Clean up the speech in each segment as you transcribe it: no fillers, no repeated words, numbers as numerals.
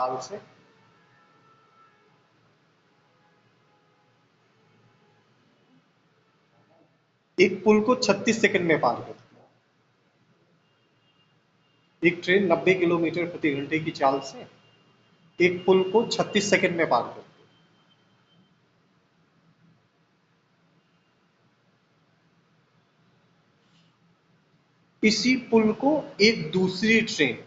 चाल से एक पुल को 36 सेकंड में पार करती है। एक ट्रेन 90 किलोमीटर प्रति घंटे की चाल से एक पुल को 36 सेकंड में पार करती है। इसी पुल को एक दूसरी ट्रेन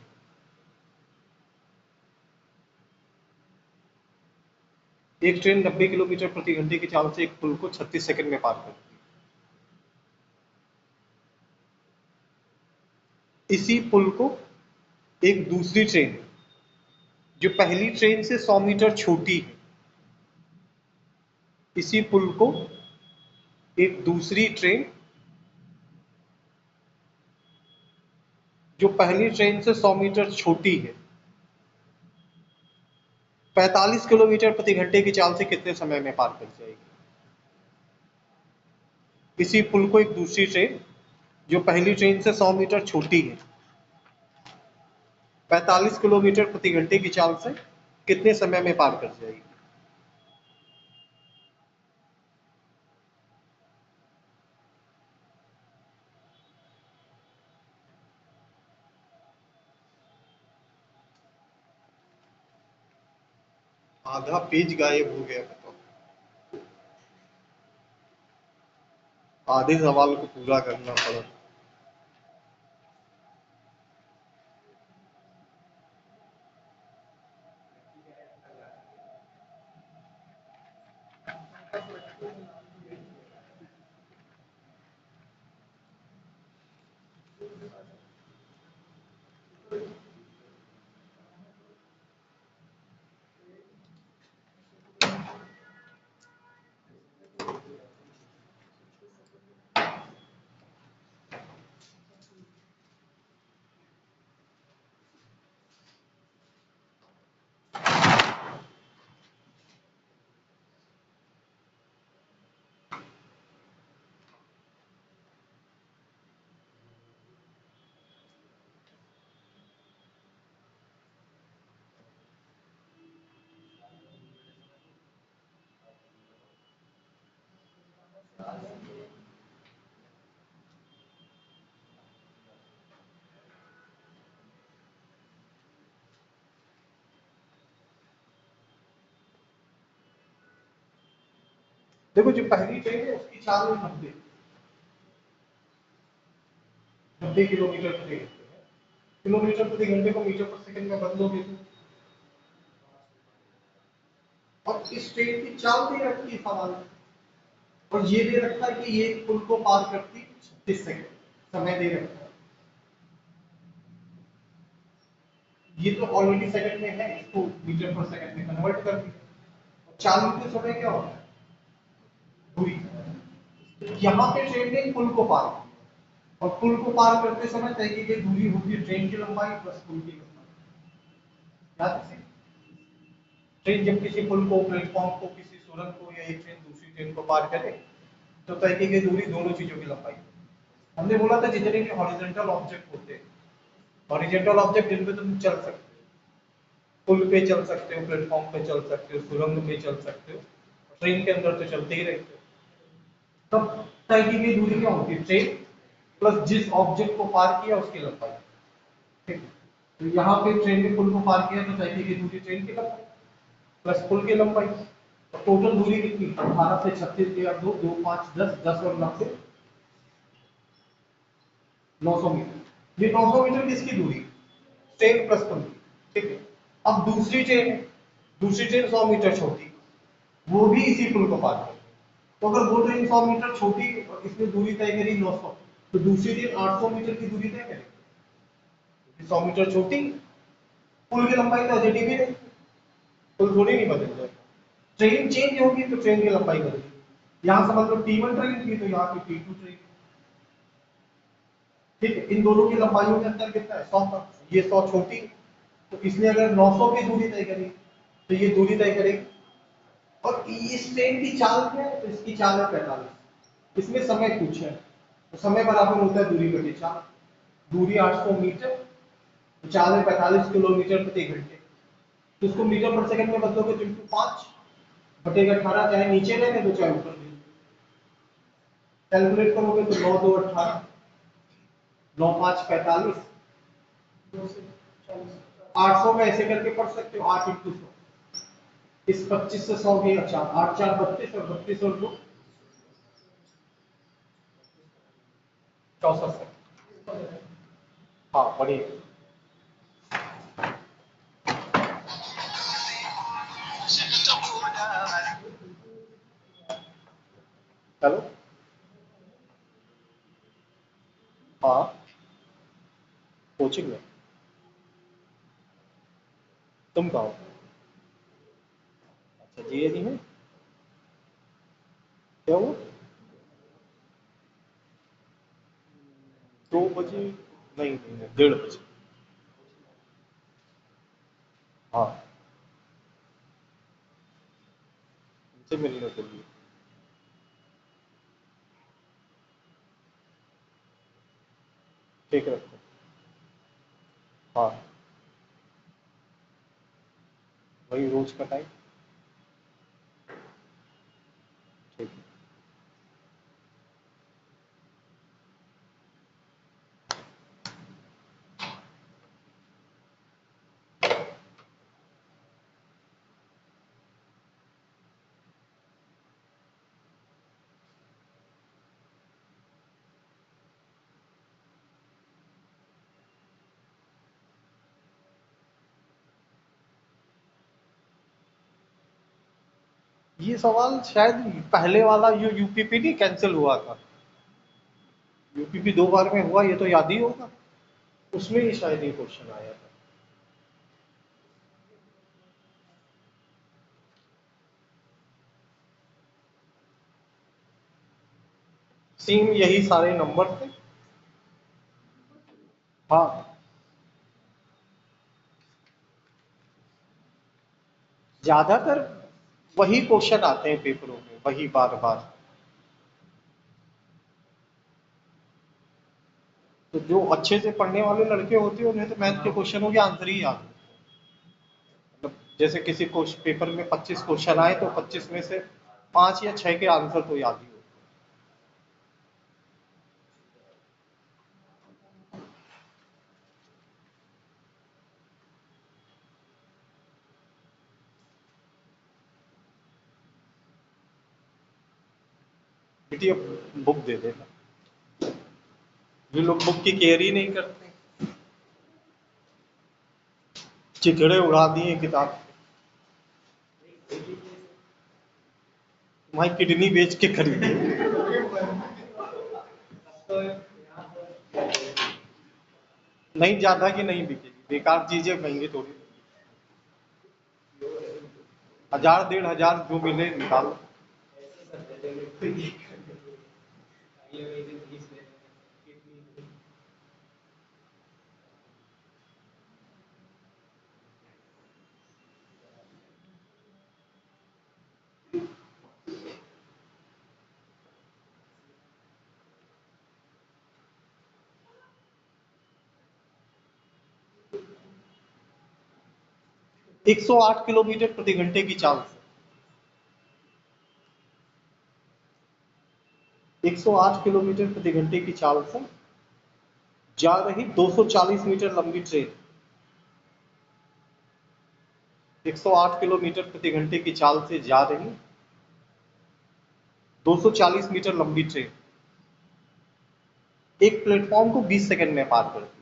एक ट्रेन 90 किलोमीटर प्रति घंटे की चाल से एक पुल को 36 सेकंड में पार करती है। इसी पुल को एक दूसरी ट्रेन जो पहली ट्रेन से 100 मीटर छोटी है, इसी पुल को एक दूसरी ट्रेन जो पहली ट्रेन से 100 मीटर छोटी है 45 किलोमीटर प्रति घंटे की चाल से कितने समय में पार कर जाएगी? इसी पुल को एक दूसरी ट्रेन जो पहली ट्रेन से 100 मीटर छोटी है 45 किलोमीटर प्रति घंटे की चाल से कितने समय में पार कर जाएगी? आधा पेज गायब हो गया, बताओ। आधे सवाल को पूरा करना पड़ा। देखो, जो पहली ट्रेन है उसकी चाल है 90 किलोमीटर प्रति घंटे है। किलोमीटर प्रति घंटे को मीटर पर सेकंड में बदलोगे तो, और इस ट्रेन की चाल दे रखी है सवाल में, और ये दे रखा है कि ये पुल को पार करती 36 सेकंड समय दे रखा है। ये तो ऑलरेडी सेकंड में है, इसको मीटर पर सेकंड में कन्वर्ट कर दिया। चालू के समय क्या होता है? दूरी। यहाँ पे ट्रेन ने पुल को पार किया, और पुल को पार करते समय तय की गई दूरी होती है ट्रेन की लंबाई प्लस पुल की लंबाई। याद है? ट्रेन जब किसी पुल को, प्लेटफॉर्म को, किसी सुरंग को या एक ट्रेन दूसरी ट्रेन को पार करे तो तय की गई दूरी दोनों चीजों की लंबाई। हमने बोला था जितने भी हॉरिजॉन्टल ऑब्जेक्ट होते हैं, हॉरिजॉन्टल ऑब्जेक्ट जिन पे तुम चल सकते हो, पुल पे चल सकते हो, प्लेटफॉर्म पे चल सकते हो, सुरंग पे चल सकते हो, ट्रेन के अंदर तो चलते ही रहते हो। तब तय की गई दूरी क्या होती है? ट्रेन प्लस जिस ऑब्जेक्ट को पार किया उसकी लंबाई। ठीक है, तो यहाँ पे ट्रेन ने पुल को पार किया तो तय की गई दूरी ट्रेन की लंबाई प्लस पुल की लंबाई। तो टोटल दूरी कितनी? 18 से 36 के 2 2 5 10 10 और 9 से 900 मीटर। ये 900 मीटर किसकी दूरी? ट्रेन प्लस पुल की। ठीक है, अब दूसरी ट्रेन है, दूसरी ट्रेन 100 मीटर छोटी, वो भी इसी पुल को पार करेगी। तो अगर वो ट्रेन 100 मीटर छोटी और इसने दूरी तय करी 900, तो दूसरी ट्रेन 800 मीटर की दूरी तय करेगी। 100 मीटर छोटी, पुल की लंबाई तो अजय भी नहीं, पुल थोड़ी नहीं बदल जाएगा। ट्रेन चेंज होगी तो ट्रेन की लंबाई बदलेगी। यहां समझ लो T1 ट्रेन थी तो यहाँ की T2 ट्रेन। ठीक है, इन दोनों की लंबाइयों के अंतर कितना है? 100 का। ये 100 छोटी, तो इसने अगर 900 की दूरी तय करी तो ये दूरी तय करेगी। और इस ट्रेन की चाल क्या है? तो इसकी चाल है 45। इसमें समय पूछा है, तो समय बराबर होता है दूरी बटे चाल। दूरी 800 मीटर, चाल है 45 किलोमीटर प्रति घंटे। तो उसको मीटर पर सेकंड में बदलोगे तो इंटू 5 बटेगा 18, चाहे नीचे रहने दो चाहे ऊपर ले, कैलकुलेट करोगे तो 9 2 18, 9 5 45, 800 में ऐसे करके पढ़ सकते हो, 8 इंटू 100, इस 25 से 100 गया 4, 8 4 32 और 32 और 2 64। हाँ बढ़िया। चलो हाँ कोचिंग में तुम कहो। अच्छा जीएडी में क्या हुआ? 2 बजे नहीं नहीं नहीं 1:30 बजे। हाँ उनसे मिलने के लिए। ठीक रखो। हाँ वही रोज का टाइम। ठीक है। ये सवाल शायद पहले वाला जो यूपीपी नहीं कैंसिल हुआ था, यूपीपी 2 बार में हुआ, ये तो याद ही होगा, उसमें ही शायद ये क्वेश्चन आया था। सेम यही सारे नंबर थे। हाँ ज्यादातर वही क्वेश्चन आते हैं पेपरों में, वही बार बार। तो जो अच्छे से पढ़ने वाले लड़के होते हैं उन्हें तो मैथ के क्वेश्चनों के आंसर ही याद होते हैं। मतलब जैसे किसी पेपर में 25 क्वेश्चन आए तो 25 में से 5 या 6 के आंसर तो याद ही होते हैं। बेटी अब बुक दे देना, ये लोग बुक की केयर ही नहीं करते, चिथड़े उड़ा दिए किताब। तुम्हारी किडनी बेच के खरीदी। नहीं ज्यादा की नहीं बिकेगी, बेकार चीजें महंगी थोड़ी। 1000 1500 जो मिले निकालो। 108 किलोमीटर प्रति घंटे की चाल से, 108 किलोमीटर प्रति घंटे की चाल से जा रही 240 मीटर लंबी ट्रेन, 108 किलोमीटर प्रति घंटे की चाल से जा रही 240 मीटर लंबी ट्रेन एक प्लेटफॉर्म को 20 सेकंड में पार करती है।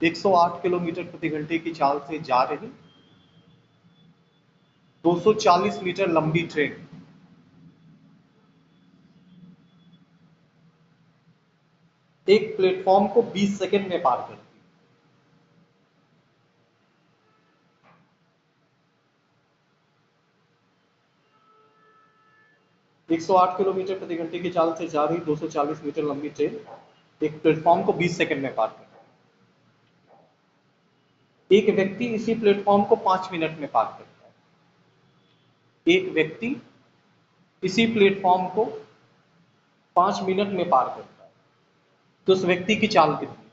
108 किलोमीटर प्रति घंटे की चाल से जा रही 240 मीटर लंबी ट्रेन एक प्लेटफॉर्म को 20 सेकंड में पार करती है। 108 किलोमीटर प्रति घंटे की चाल से जा रही 240 मीटर लंबी ट्रेन एक प्लेटफॉर्म को 20 सेकंड में पार करती है। एक व्यक्ति इसी प्लेटफॉर्म को 5 मिनट में पार करता है। एक व्यक्ति इसी प्लेटफॉर्म को 5 मिनट में पार करता है। तो उस व्यक्ति की चाल कितनी?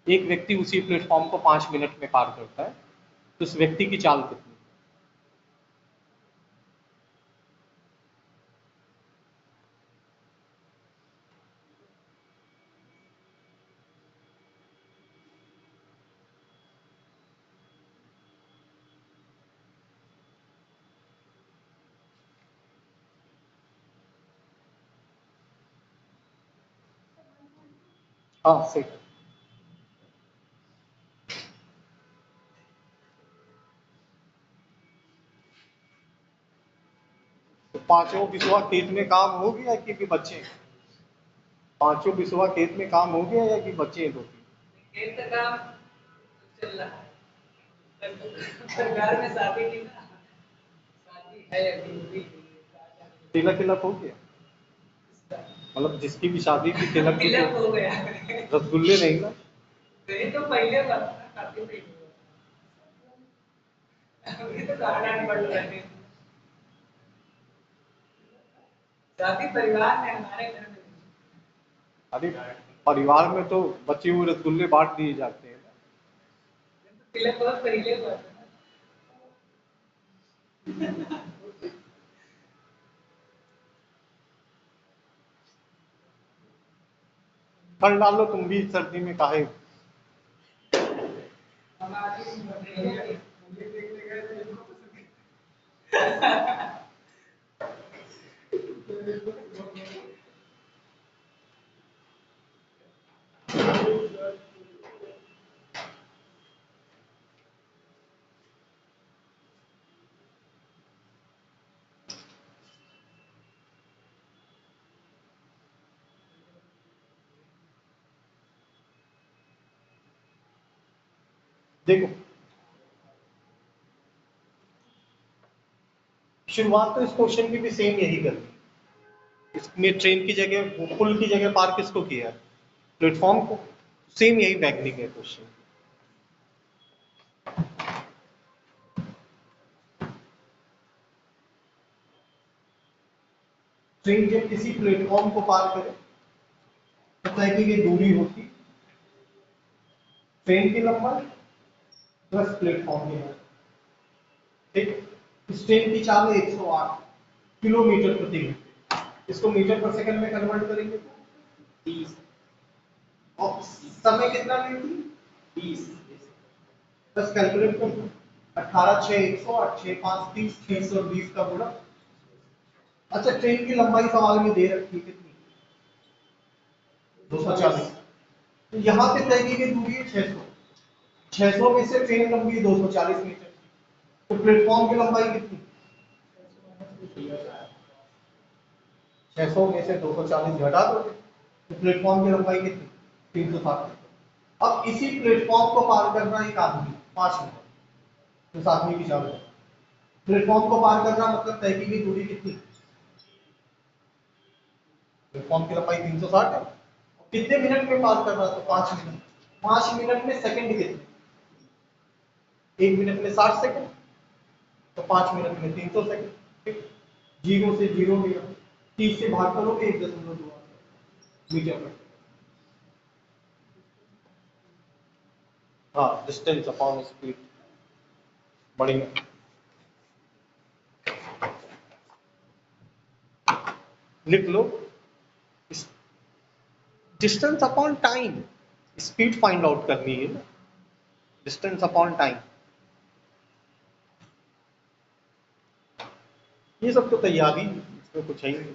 एक व्यक्ति उसी प्लेटफॉर्म को 5 मिनट में पार करता है, तो उस व्यक्ति की चाल कितनी? हाँ सही। तो पांचों बिस्वा खेत में काम हो गया कि बच्चे हैं? पांचों बिस्वा खेत में काम हो गया या कि बच्चे हैं दो तीन? खेत का काम चल रहा है, सरकार में शादी की ना, शादी है अभी हुई। तिलक तिलक हो गया? मतलब जिसकी भी शादी की तिलक की तिलक तो हो गया। रसगुल्ले नहीं ना? ये तो पहले बात था, काफी पहले बात। अभी तो गार्डन बढ़ रहे हैं। शादी परिवार में, हमारे घर में अरे परिवार में तो बचे हुए रसगुल्ले बांट दिए जाते हैं। तिलक बहुत पहले बात है। कर डालो तुम भी सर्दी में काहे। हमारी देखो शुरुआत तो इस क्वेश्चन की भी सेम यही करनी। इसमें ट्रेन की जगह पुल की जगह पार किसको किया? प्लेटफॉर्म को। सेम यही बैकनिंग है क्वेश्चन। ट्रेन जब किसी प्लेटफॉर्म को पार करे तो तय की गई दूरी होती ट्रेन की लंबाई प्लस प्लेटफॉर्म की लंबाई। ठीक, इस ट्रेन की चाल है 108 किलोमीटर प्रति घंटे। इसको मीटर पर सेकंड में कन्वर्ट करेंगे तो 30। और समय कितना लेती? 20। बस कैलकुलेट कर लो। 18 6 108 6 5 30 30 और 20 का गुणा। अच्छा ट्रेन की लंबाई सवाल में दे रखी है कितनी? 240। तो यहाँ पे तय की गई दूरी है 600। 600 में से ट्रेन लंबी है 240 मीटर। तो प्लेटफॉर्म की लंबाई कितनी? 600 में से 240 घटा दोगे तो प्लेटफॉर्म की लंबाई कितनी? 360। अब इसी प्लेटफॉर्म को पार करना एक आदमी 5 मिनट, तो सातवीं की चाल है। प्लेटफॉर्म को पार करना मतलब तय की गई दूरी कितनी? प्लेटफॉर्म की लंबाई 360 है। कितने मिनट में पार करना? तो 5 मिनट। 5 मिनट में सेकंड कितने? 1 मिनट में 60 सेकंड, तो 5 मिनट में 300 सेकंड। ठीक, जीरो से जीरो गया, 30 से भाग करोगे 1.2 मीटर पर। हाँ डिस्टेंस अपॉन स्पीड। बढ़िया। लिख लो distance upon time. Speed find out करनी है ना, डिस्टेंस अपॉन टाइम। ये सब तो तैयारी, इसमें कुछ है ही नहीं।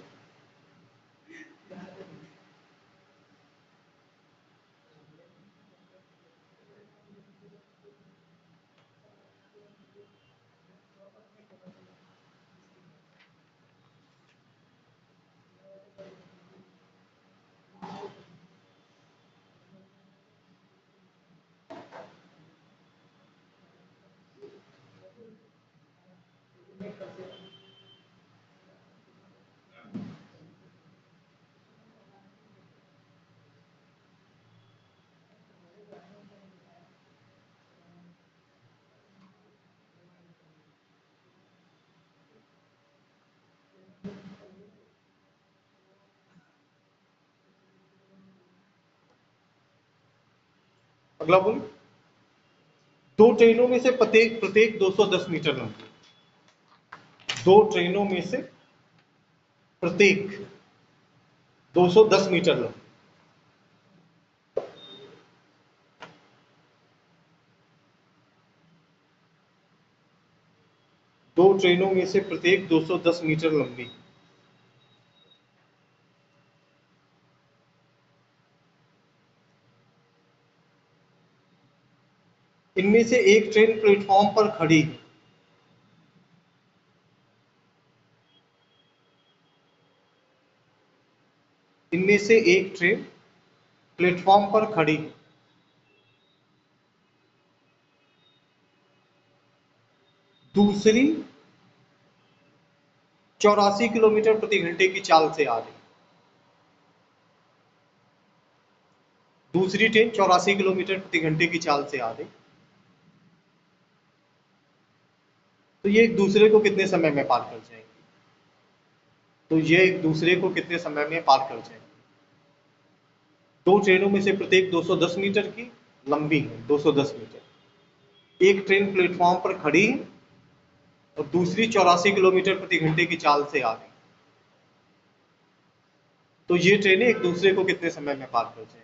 अगला बोलो। दो ट्रेनों में से प्रत्येक प्रत्येक 210 मीटर लंबी। दो ट्रेनों में से प्रत्येक 210 मीटर लंबी। दो ट्रेनों में से प्रत्येक 210 मीटर लंबी। इनमें से एक ट्रेन प्लेटफॉर्म पर खड़ी है। इनमें से एक ट्रेन प्लेटफॉर्म पर खड़ी है। दूसरी 84 किलोमीटर प्रति घंटे की चाल से आ रही। दूसरी ट्रेन 84 किलोमीटर प्रति घंटे की चाल से आ रही। तो ये एक दूसरे को कितने समय में पार कर जाएंगे? तो ये एक दूसरे को कितने समय में पार कर जाएंगे? दो ट्रेनों में से प्रत्येक 210 मीटर की लंबी है, 210 मीटर। एक ट्रेन प्लेटफॉर्म पर खड़ी है और दूसरी 84 किलोमीटर प्रति घंटे की चाल से आ रही। तो ये ट्रेनें एक दूसरे को कितने समय में पार कर जाएंगी?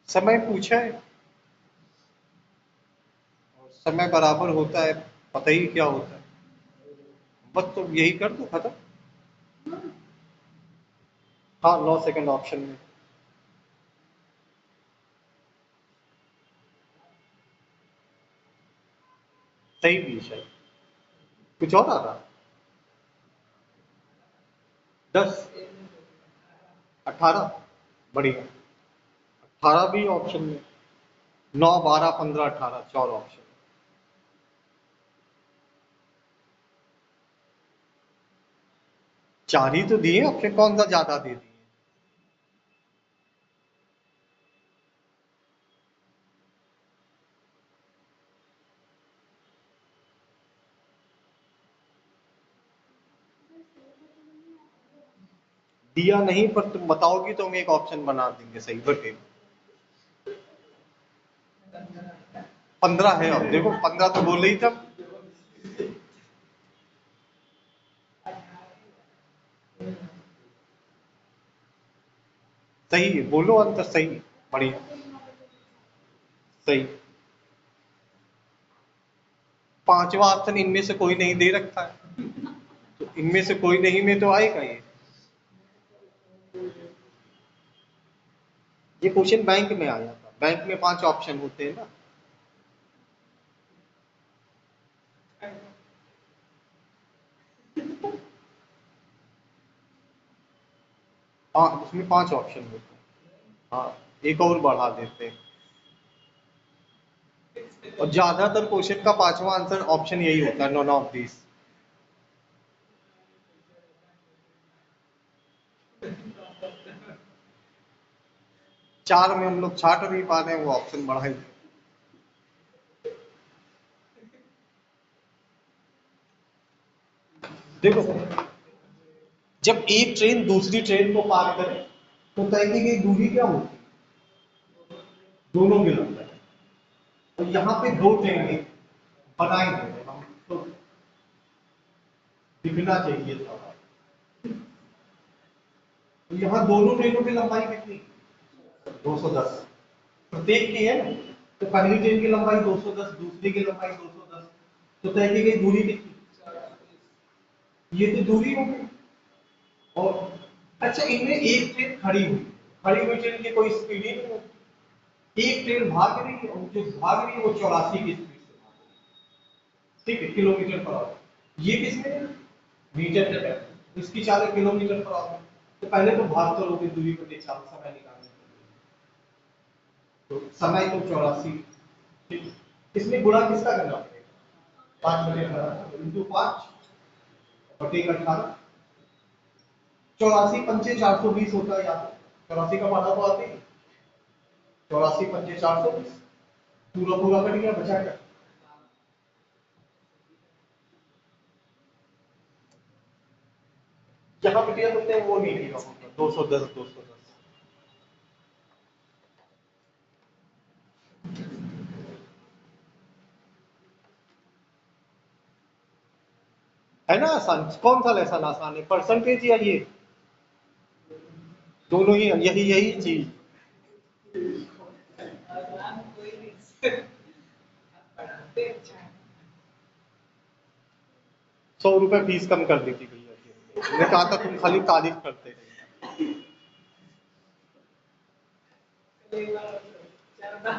समय पूछा है और समय बराबर होता है, पता ही क्या होता है। बस तो यही कर दो, खत्म। हाँ, 9 सेकंड ऑप्शन में। सही भी शायद। कुछ और आ रहा? 10, 18, बढ़िया। 18 भी ऑप्शन में। 9, 12, 15, 18 चार ऑप्शन। चार ही तो दिए ऑप्शन, कौन सा ज्यादा दे दिए? दिया नहीं, पर तुम बताओगी तो हम एक ऑप्शन बना देंगे सही बटे। 15 है, अब देखो 15 तो बोल ही था। सही है, बोलो अंतर सही है। बढ़िया, सही। पांचवा ऑप्शन इनमें से कोई नहीं दे रखा है, तो इनमें से कोई नहीं में तो आएगा ये। ये क्वेश्चन बैंक में आया था, बैंक में 5 ऑप्शन होते हैं ना। हाँ, उसमें 5 ऑप्शन होते हैं। हाँ, एक और बढ़ा देते हैं। और ज्यादातर क्वेश्चन का पांचवा आंसर ऑप्शन यही होता है, नॉन ऑफ दिस। चार में हम लोग छाट नहीं पा रहे हैं, वो ऑप्शन बढ़ाई। देखो, जब एक ट्रेन दूसरी ट्रेन को पार करे तो तय की गई दूरी क्या होती है? दोनों के लंबाई। तो यहाँ पे दो ट्रेनें बनाई गई हम तो दिखना चाहिए था। तो यहाँ दोनों ट्रेनों की लंबाई कितनी? 210 प्रत्येक की है ना। तो पहली ट्रेन की लंबाई 210, दूसरी की लंबाई 210, तो तय की गई दूरी कितनी? ये तो दूरी हो गई। और अच्छा, इनमें एक ट्रेन खड़ी हुई ट्रेन की कोई स्पीड ही नहीं होती। एक ट्रेन भाग रही है और जो भाग रही है वो 84 की स्पीड से भाग रही है, ठीक है, किलोमीटर पर आवर। ये किसमें? मीटर में है, इसकी चाल किलोमीटर पर आवर। तो पहले तो भाग तो लोगे दूरी को चाल समय निकालने के लिए। तो समय तो 84, ठीक। इसमें गुणा किसका करना पड़ेगा? 5/18 इंटू 5 बटे 18। 84 पंचे 420 होता है याद? 84 का पढ़ा तो आती है। 84 पंचे 420, पूरा पूरा कट गया, बचा क्या? जहां बिटिया बोलते हैं वो नहीं लिखा होगा, 210 210 है ना आसान। कौन सा लेसन आसान है, परसेंटेज या ये? दोनों ही, यही यही चीज। आसान कोई नहीं। पढ़ाते अच्छा है। 100 रुपए फीस कम कर देती भैया की। मैंने कहा था तुम खाली तारीफ करते रहे। एक बार चार बार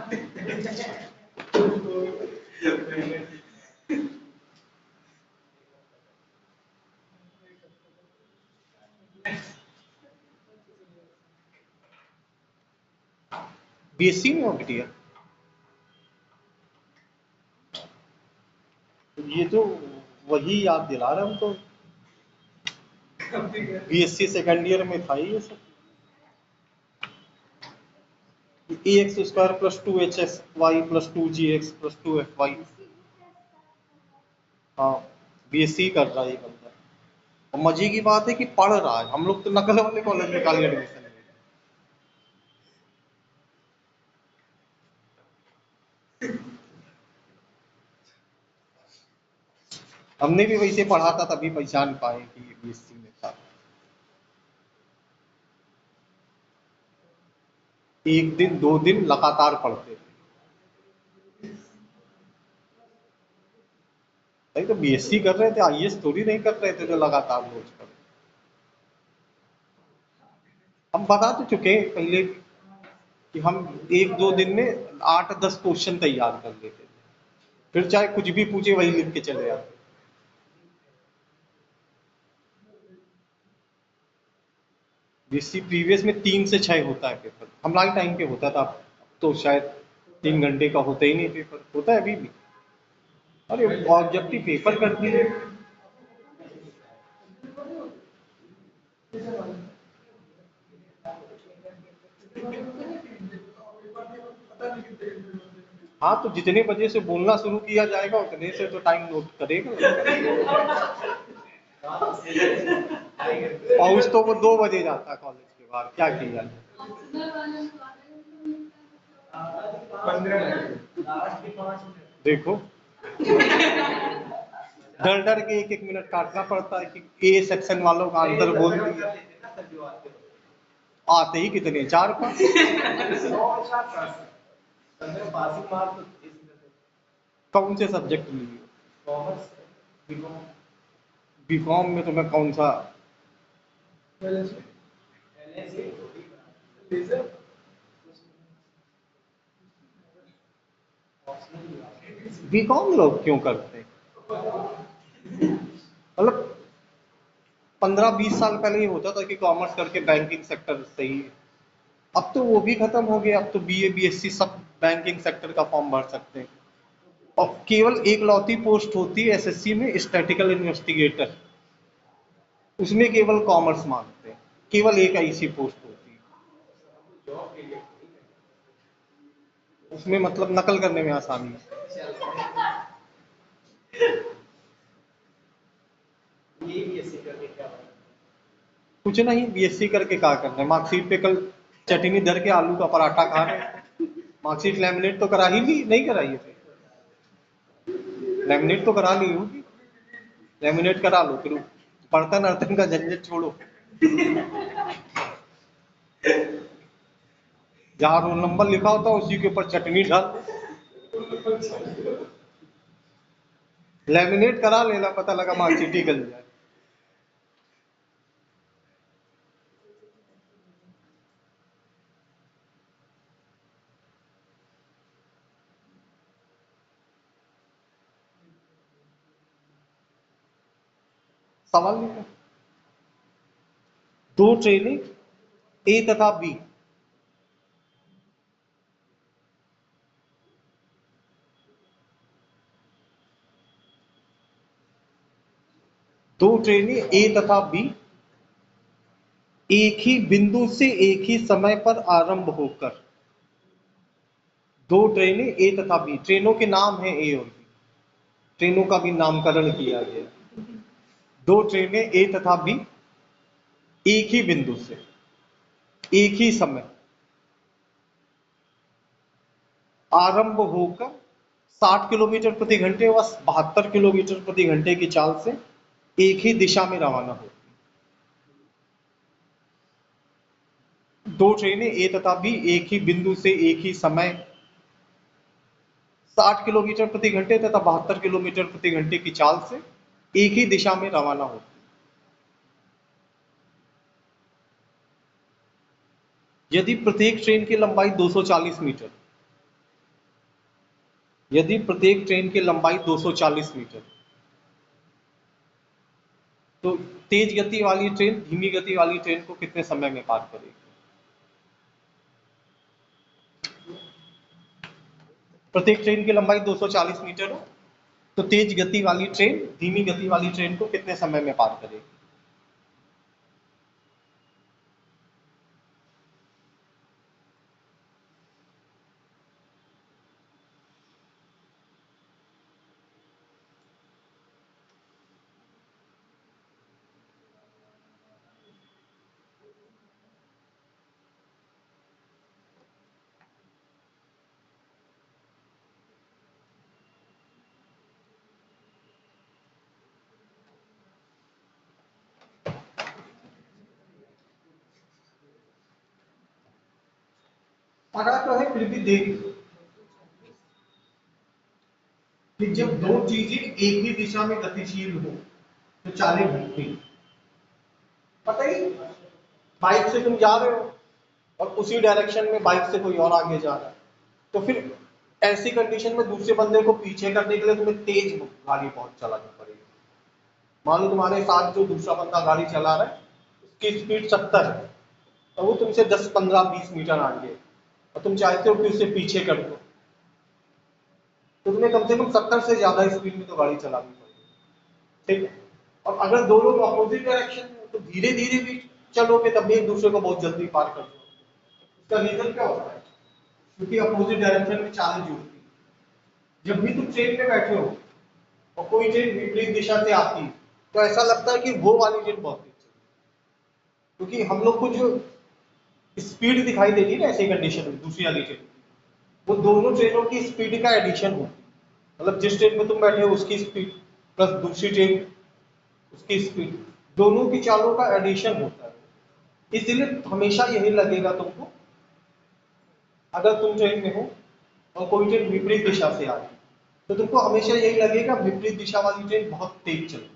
बीएससी में हो बिटिया? ये तो वही याद दिला रहे हम तो। बीएससी सेकंड ईयर में था ये सब। ax² plus 2hxy plus 2gx plus 2fy। हाँ, बीएससी कर रहा है ये बंदा। और मजे की बात है कि पढ़ रहा है। हम लोग तो नकल वाले कॉलेज में खाली एडमिशन ले। हमने भी वैसे पढ़ा था तभी पहचान पाए कि ये बीएससी में था। एक दिन दो दिन लगातार पढ़ते थे। नहीं तो बीएससी कर रहे थे, आईएएस थोड़ी नहीं कर रहे थे जो लगातार रोज पढ़े। हम बता तो चुके हैं पहले कि हम एक दो दिन में 8-10 क्वेश्चन तैयार कर लेते थे, फिर चाहे कुछ भी पूछे वही लिख के चले आते। बीएससी प्रीवियस में 3 से 6 होता है पेपर। हमारे टाइम पे होता था, अब तो शायद 3 घंटे का होता ही नहीं पेपर। होता है अभी भी? अरे ऑब्जेक्टिव पेपर करती है। हाँ, तो जितने बजे से बोलना शुरू किया जाएगा उतने से तो टाइम नोट करेगा। पहुंच तो वो 2 बजे जाता है कॉलेज के बाहर, क्या किया जाए। देखो, डर डर के एक एक मिनट काटना पड़ता है कि ए सेक्शन वालों का आंसर बोल दिया। आते ही कितने, 4-5। कौन से सब्जेक्ट लिए? Commerce, BCom. बीकॉम में तुम्हें कौन सा? बीकॉम लोग क्यों करते हैं? मतलब 15-20 साल पहले ये होता था कि कॉमर्स करके बैंकिंग सेक्टर सही है। अब तो वो भी खत्म हो गया। अब तो बीए बीएससी सब बैंकिंग सेक्टर का फॉर्म भर सकते हैं। और केवल एक लौती पोस्ट होती है एसएससी में, स्टैटिकल इन्वेस्टिगेटर। उसमें केवल कॉमर्स मांगते हैं, केवल एक ऐसी पोस्ट होती है। जॉब के लिए उसमें मतलब नकल करने में आसानी है। ये भी ऐसे करके क्या होगा? कुछ नहीं, बीएससी करके क्या करना है, मार्कशीट पे कल चटनी धर के आलू का पराठा खा रहे हैं। मार्कशीट लैमिनेट तो करा ही नहीं कराई है? लैमिनेट तो करा ली होगी, लैमिनेट करा लो, फिर बर्तन अर्तन का झंझट छोड़ो। जहाँ रोल नंबर लिखा होता है उसी के ऊपर चटनी डाल दो। लैमिनेट करा लेना, पता लगा मार्कशीट ही गल जाए। सवाल लिखा, दो ट्रेनें ए तथा बी दो ट्रेनें ए तथा बी एक ही बिंदु से एक ही समय पर आरंभ होकर, दो ट्रेनें ए तथा बी, ट्रेनों के नाम है ए और बी, ट्रेनों का भी नामकरण किया गया। दो ट्रेनें ए तथा बी एक ही बिंदु से एक ही समय आरंभ होकर 60 किलोमीटर प्रति घंटे व 72 किलोमीटर प्रति घंटे की चाल से एक ही दिशा में रवाना होती। दो ट्रेनें ए तथा बी एक ही बिंदु से एक ही समय 60 किलोमीटर प्रति घंटे तथा 72 किलोमीटर प्रति घंटे की चाल से एक ही दिशा में रवाना होती। यदि प्रत्येक ट्रेन की लंबाई 240 मीटर, यदि प्रत्येक ट्रेन की लंबाई 240 मीटर, तो तेज गति वाली ट्रेन धीमी गति वाली ट्रेन को कितने समय में पार करेगी? प्रत्येक ट्रेन की लंबाई 240 मीटर हो तो तेज गति वाली ट्रेन धीमी गति वाली ट्रेन को कितने समय में पार करेगी? पता तो है, फिर भी देख कि जब दो चीजें एक ही दिशा में गतिशील हो तो चालें घटती। पता ही, बाइक से तुम जा रहे हो और उसी डायरेक्शन में बाइक से कोई और आगे जा रहा है, तो फिर ऐसी कंडीशन में दूसरे बंदे को पीछे करने के लिए तुम्हें तेज गाड़ी बहुत चलानी पड़ेगी। मान लो तुम्हारे साथ जो दूसरा बंदा गाड़ी चला रहा है उसकी स्पीड 70 है और वो तुमसे 10, 15, 20 मीटर आगे है और तुम चाहते हो कि उसे पीछे कर दो, तो तुम्हें कम से कम 70 से ज्यादा स्पीड में तो गाड़ी चलानी पड़ेगी। ठीक है, और अगर दो लोग अपोजिट डायरेक्शन में तो धीरे धीरे भी चलोगे तब भी एक दूसरे को बहुत जल्दी पार कर दो। इसका रीजन क्या होता है? क्योंकि अपोजिट डायरेक्शन में चालें जुड़ती है। जब भी तुम ट्रेन में बैठे हो और कोई ट्रेन विपरीत दिशा से आती है तो ऐसा लगता है कि वो वाली ट्रेन बहुत तेज चल रही है, क्योंकि हम लोग को जो स्पीड दिखाई देती है ना ऐसी कंडीशन में दूसरी वाली ट्रेन, वो दोनों ट्रेनों की स्पीड का एडिशन होती है। मतलब जिस ट्रेन में तुम बैठे हो उसकी स्पीड प्लस दूसरी ट्रेन उसकी स्पीड, दोनों की चालों का एडिशन होता है। इसलिए हमेशा यही लगेगा तुमको, अगर तुम ट्रेन में हो और कोई ट्रेन विपरीत दिशा से आ रही है तो तुमको हमेशा यही लगेगा विपरीत दिशा वाली ट्रेन बहुत तेज चल रही है।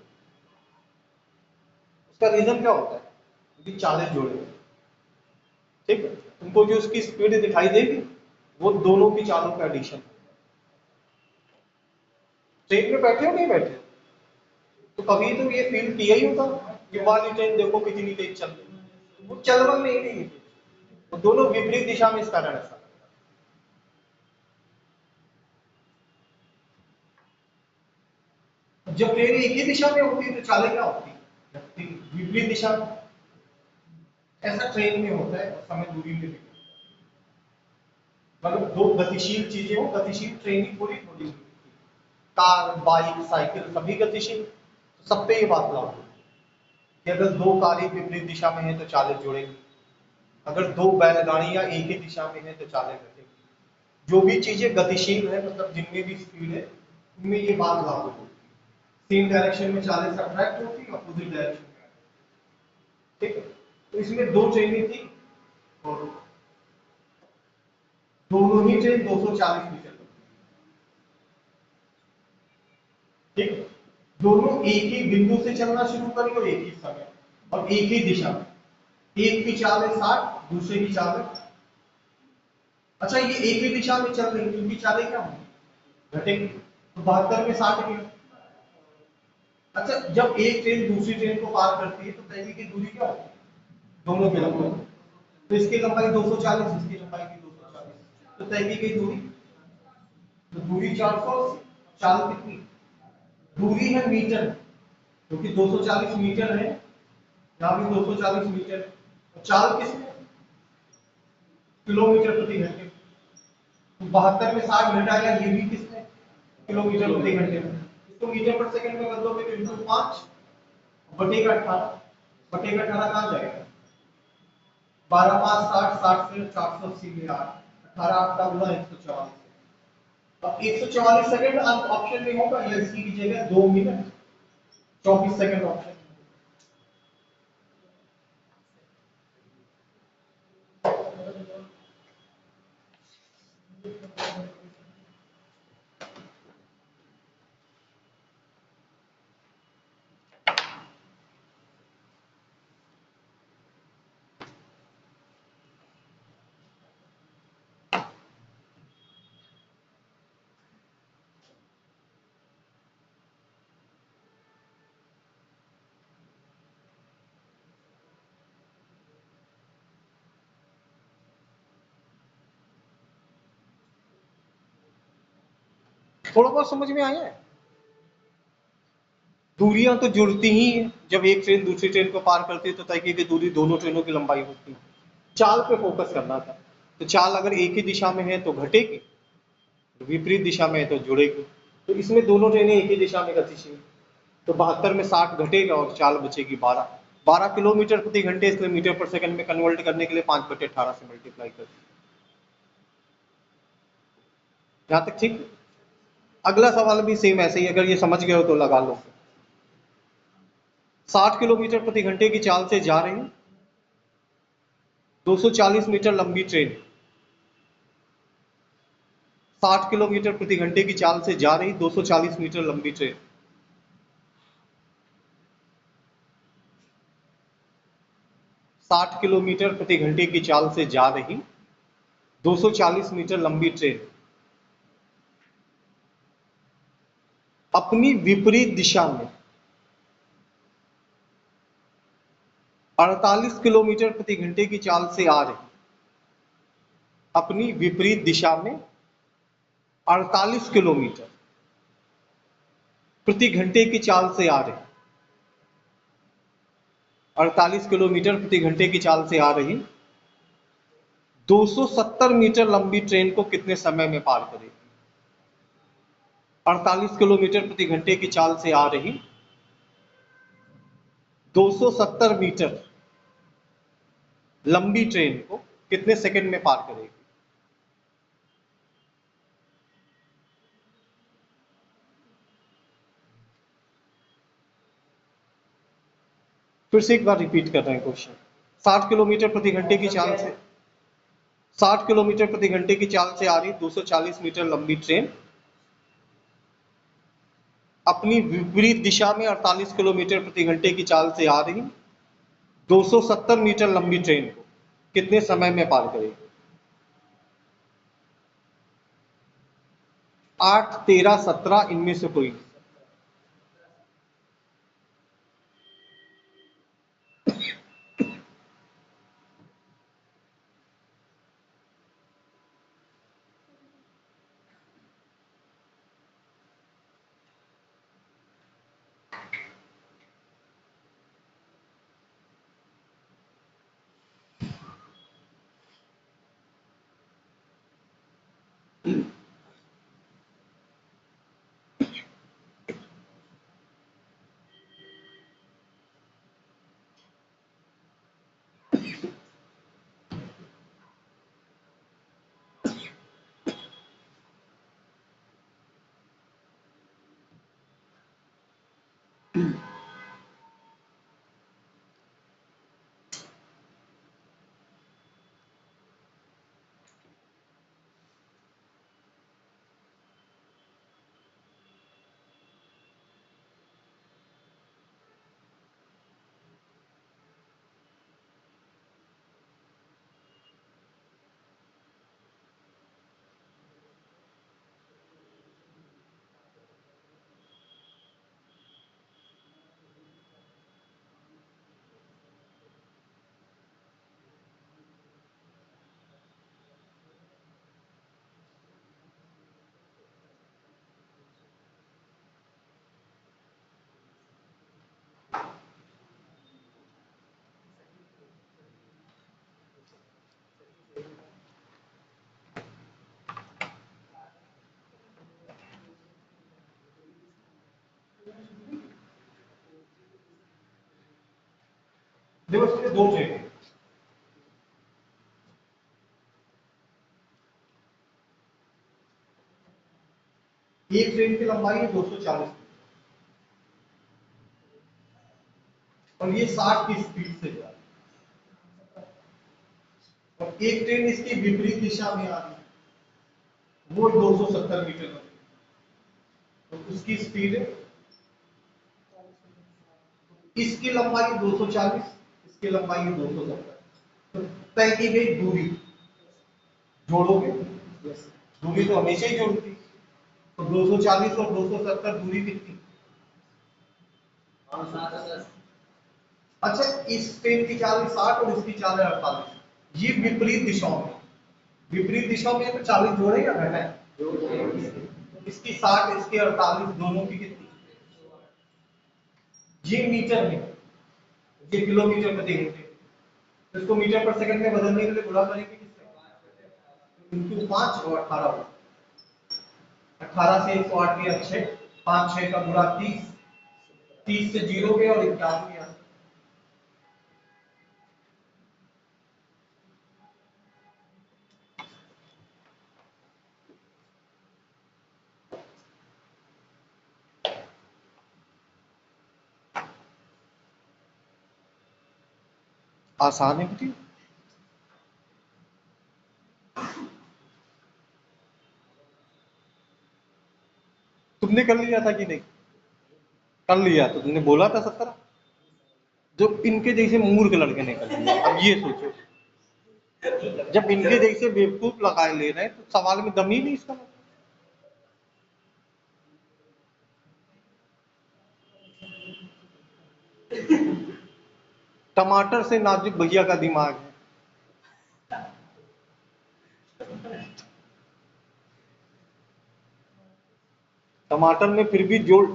उसका रीजन क्या होता है? क्योंकि चालें जुड़े हुए हैं। ठीक है, तुमको जो उसकी स्पीड दिखाई देगी वो दोनों की चालों का एडिशन है। ट्रेन में बैठे हो नहीं बैठे हो तो कभी तो ये फील किया ही होगा कि वाली ट्रेन देखो कितनी तेज चल रही है, वो चल रही नहीं है, वो दोनों विपरीत दिशा में, इस कारण ऐसा। जब ट्रेन एक ही दिशा में होती है तो चालें क्या होती है, विपरीत दिशा में। ऐसा ट्रेन में होता है और समय दूरी में भी होता है। मतलब दो गतिशील चीजें हो, गतिशील ट्रेन ही पूरी थोड़ी होती है। कार, बाइक, साइकिल सभी गतिशील, तो सब पे ये बात लागू है कि अगर दो कारें विपरीत दिशा में हैं तो चालें जुड़ेंगी, अगर दो बैलगाड़ियां एक ही दिशा में हैं तो चालें घटेंगी। जो भी चीजें गतिशील है, मतलब जिनमें भी स्पीड है, उनमें ये बात लागू होती है। सेम डायरेक्शन में चालें सब्ट्रैक्ट होती है, अपोजिट डायरेक्शन में। ठीक है, तो इसमें दो ट्रेनें थी और दोनों ही ट्रेन 240 मीटर पर थी। ठीक है? दोनों एक ही बिंदु से चलना शुरू करें और एक ही समय और एक ही दिशा में। एक की चाल है 60, दूसरे की चाल है। अच्छा, ये एक ही दिशा में चल रही है, इनकी चालें क्या होंगी, घटेंगी। तो 72 में 60 की। अच्छा, जब एक ट्रेन दूसरी ट्रेन को पार करती है तो तय की दूरी क्या होती है, दोनों की लंबाई। तो इसकी लंबाई 240, इसकी लंबाई भी 240, तो तय की दूरी, तो दूरी 480। चाल कितनी, दूरी है मीटर, क्योंकि 240 मीटर है, यहाँ भी 240 मीटर है। और चाल किसमें, किलोमीटर प्रति घंटे। तो 72 में 60 घटाया, ये भी किसमें, किलोमीटर प्रति घंटे में। इसको मीटर पर सेकंड में बदलोगे तो इंटू 5 बटेगा 18। बटेगा 18 कहाँ जाएगा, 12 5 60, 60 से 480 में 8, 18 आपका हुआ 144। अब 144 सेकंड ऑप्शन में होगा या इसकी की जगह 2 मिनट 24 सेकंड ऑप्शन। थोड़ा बहुत समझ में आया है। दूरियां तो जुड़ती ही हैं, जब एक ट्रेन दूसरी ट्रेन को पार करती है तो तय की दूरी दोनों ट्रेनों की लंबाई होती है। चाल पे फोकस करना था, तो चाल अगर एक ही दिशा में है तो घटेगी, विपरीत दिशा में है तो जुड़ेगी। तो इसमें दोनों ट्रेनें एक ही दिशा में गतिशील, तो 72 में 60 घटेगा और चाल बचेगी 12। 12 किलोमीटर प्रति घंटे, इसलिए मीटर पर सेकंड में कन्वर्ट करने के लिए 5/18 से मल्टीप्लाई कर। यहां तक ठीक। अगला सवाल भी सेम ऐसे ही, अगर ये समझ गए हो तो लगा लो। 60 किलोमीटर प्रति घंटे की चाल से जा रही 240 मीटर लंबी ट्रेन, 60 किलोमीटर प्रति घंटे की चाल से जा रही 240 मीटर लंबी ट्रेन 60 किलोमीटर प्रति घंटे की चाल से जा रही 240 मीटर लंबी ट्रेन अपनी विपरीत दिशा में 48 किलोमीटर प्रति घंटे की चाल से आ रही, अपनी विपरीत दिशा में 48 किलोमीटर प्रति घंटे की चाल से आ रही, 48 किलोमीटर प्रति घंटे की चाल से आ रही 270 मीटर लंबी ट्रेन को कितने समय में पार करेगी। 48 किलोमीटर प्रति घंटे की चाल से आ रही 270 मीटर लंबी ट्रेन को कितने सेकंड में पार करेगी। फिर से एक बार रिपीट कर रहे हैं क्वेश्चन। 60 किलोमीटर प्रति घंटे की चाल से 60 किलोमीटर प्रति घंटे की चाल से आ रही 240 मीटर लंबी ट्रेन अपनी विपरीत दिशा में 48 किलोमीटर प्रति घंटे की चाल से आ रही 270 मीटर लंबी ट्रेन को कितने समय में पार करेगी। 8, 13, 17 इनमें से कोई। देखो इसमें दो ट्रेन है, एक ट्रेन की लंबाई है 240 और ये 60 की स्पीड से जा रही है, और एक ट्रेन इसकी विपरीत दिशा में आ रही है, वो 270 मीटर है, तो उसकी स्पीड है, इसकी लंबाई 240, इसकी लंबाई 270, तो तय की गई दूरी जोड़ोगे, दूरी तो हमेशा ही जोड़ती, तो 240 और 270 दूरी कितनी? अच्छा, इस ट्रेन की चाल 60 और इसकी चाल 48, ये विपरीत दिशाओं में, विपरीत दिशा में तो 40 जोड़े या घटाए? इसकी 60, इसकी 48, दोनों की कितनी? ये मीटर में, ये किलोमीटर प्रति घंटे, तो इसको मीटर पर सेकंड में बदलने के लिए गुणा करेंगे किससे? इनटू 5 और 18, 18 से 108 गया 6, 5 6 का गुणा 30, 30 से 0 गया और 51 गया। आसान है बेटी, तुमने कर लिया था कि नहीं? कर लिया तो तुमने बोला था 17, जो इनके जैसे मूर्ख लड़के ने कर लिया। अब ये सोचो, जब इनके जैसे बेवकूफ लगाए ले रहे हैं तो सवाल में दम ही नहीं इसका। टमाटर से नाजुक भैया का दिमाग है, टमाटर में फिर भी जोड़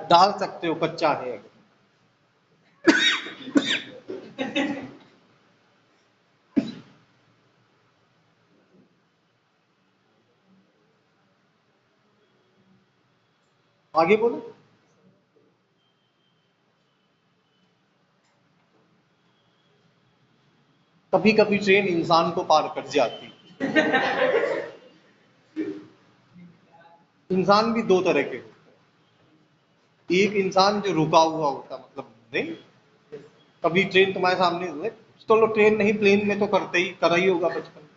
डाल सकते हो, कच्चा है। आगे बोलो। कभी कभी ट्रेन इंसान को पार कर जाती। इंसान भी दो तरह के होते हैं, एक इंसान जो रुका हुआ होता, मतलब नहीं, कभी ट्रेन तुम्हारे सामने हुए, चलो ट्रेन नहीं प्लेन में तो करते ही करा ही होगा बचपन में,